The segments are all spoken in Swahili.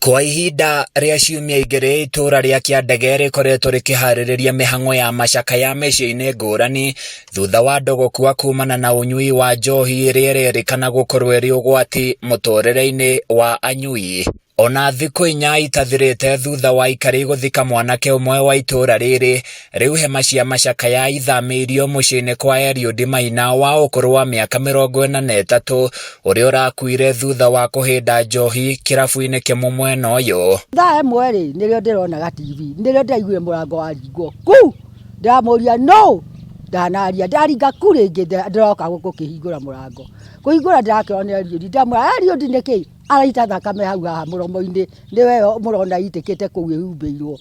Kwa ihinda rĩa ciumia igĩrĩ itũra rĩa Kĩandege rĩkoretwo rĩkĩharĩrĩria mĩhang'o ya macakaya mĩciĩ-inĩ ngũrani thutha wa ndogo kua kumana na ũnyui wa njohi ĩrĩa ĩrerĩkana gũkorwo ĩrĩ ũgwati mũtũrĩre-inĩ wa anyui. Ona thikũ inya itathirĩte thutha wa ikari gũthika mwanake ũmwe wa itũra rĩrĩ, rĩu hema cia macakaya ithamĩirio mũciĩ-inĩ kwa Eliud Maina wa ũkũrũ wa mĩaka 43 ũrĩa ũrakuire thutha wa kũhĩnda njohi kĩrabu-inĩ kĩmwe mwena ũyũ. Thaa ĩmwe rĩ nĩrĩo ndĩronaga TV, nĩrĩo ndaiguire mũrango wa ringwo ku, ndamũria no, ndanaria ndaringa ku rĩngĩ ndĩroka gũkĩhingũra mũrango, kũhingũra ndĩrakĩona Eliud, ndamwĩra Eliud nĩkĩ araita thakame hau haha mũromo-inĩ, nĩwe mũrona itĩkĩte kũu ĩhumbĩirwo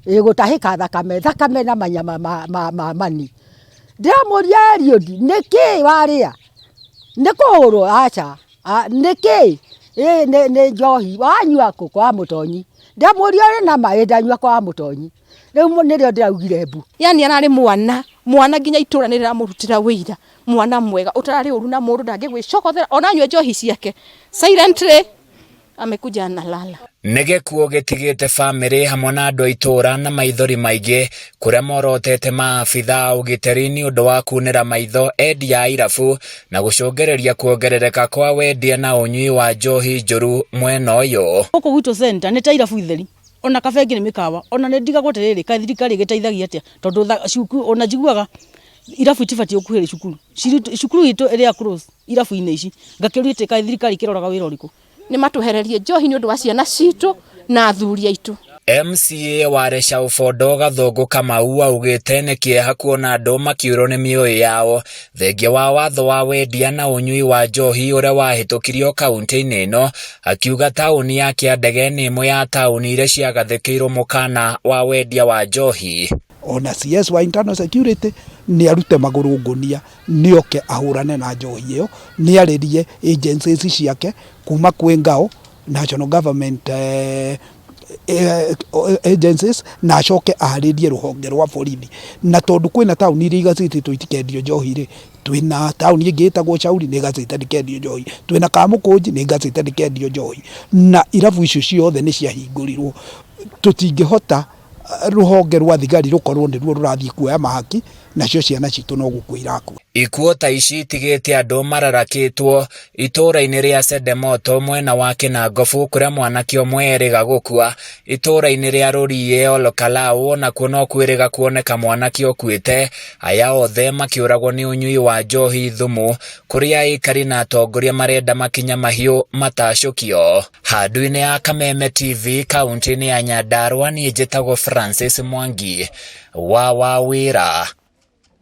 gũtahĩka thakame na manyama ma mani. Ndĩramũria Eliud nĩkĩ warĩa, nĩ kũhũrwo aca, nĩkĩ nĩ njohi wanyua kũ kwa mũtonyi, ndamũria na maĩ ndanyua kwa mũtonyi, rĩu nĩrĩo ndĩraugire mbu. Yani ararĩ mwana nginya itũra nĩrĩramũrutĩra wĩira, mwana mwega ũtararĩ ũru na mũndũ ndangĩgwĩcokothera ona anyue njohi ciake silently amekuja analala. Nĩgĩkuo gĩtigĩte bamĩrĩ hamwe na andũ a itũra na maithori maingĩ kũrĩa morotete maabitha ũgitĩri nĩ ũndũ wa kunĩra maitho endia a irabu na gũcũngĩrĩria kuongerereka kwa wendia na ũnyui wa njohi njũru mwena ũyũ. Gũkũ gwitũ center nĩ ta irabu itheri, ona kabengi nĩ mĩkawa, ona nĩ ndigagwo atĩrĩrĩ ka thirikari ĩgĩteithagia atĩa, tondũ cukuru ona njiguaga irabu itibatiĩ gũkuhĩrĩ cukuru itũ ĩrĩa close irabu-inĩ ici, ngakĩũria atĩ ka thirikari kĩroraga wĩra ũrĩkũ. Nĩ matũhererie njohi nĩ ũndũ wa ciana citũ na athuri aitũ. MCA wa Reshaũbondo Gathũngũ Kamau augĩte nĩ kĩeha kuona andũ makĩũrwo nĩ mĩoyo yao thengia wa watho wa wendia na ũnyui wa njohi ũrĩa wahĩtũkirio kaunti-inĩ ĩno, akiuga taũni ya Kĩandege nĩ ĩmwe ya taũni iria ciagathĩkĩirwo mũkana wa wendia wa njohi. Ona CS wa internal security nĩ arute magũrũ ngonia nĩoke ahũrane na njohi ĩyo, nĩ arĩrie agencies ciake kuma kwĩ ngao national government agencies na acoke aharĩrie rũhonge rwa borithi, na tondũ kwĩna taũni iria igacĩtĩtwo itikendio njohi rĩ, twĩna taũni ĩngĩ ĩtagwo Chauri nĩ igacĩte ndĩkendio njohi, twĩna Kamũkũnji nĩ igacĩte ndĩkendio njohi, na irabu icio ciothe nĩ ciahingũrirwo. Tũtingĩhota rũhonge rwa thigari rũkorwo nĩruo rũrathiĩ kuoya mahaki nacio ciana citũ no gũkua iraku. Ikuũ ta ici itigĩte andũ mararakĩtwo itũra-inĩ rĩa Sedemoto mwena wa Kĩnangobu kũrĩa mwanake ũmwe erĩga gũkua, itũra-inĩ rĩa Rũriĩ Olokalau nakuo no kwĩrĩga kuoneka mwanake ũkuĩte, aya othe makĩũragwo nĩ ũnyui wa njohi thumu, kũrĩa aikari na atongoria marenda makinya mahiũ matacũkio. Handũ-inĩ ya Kameme TV kaunti-inĩ ya Nyandarua, niĩ njĩtagwo Francis Mwangi wa Wawĩra.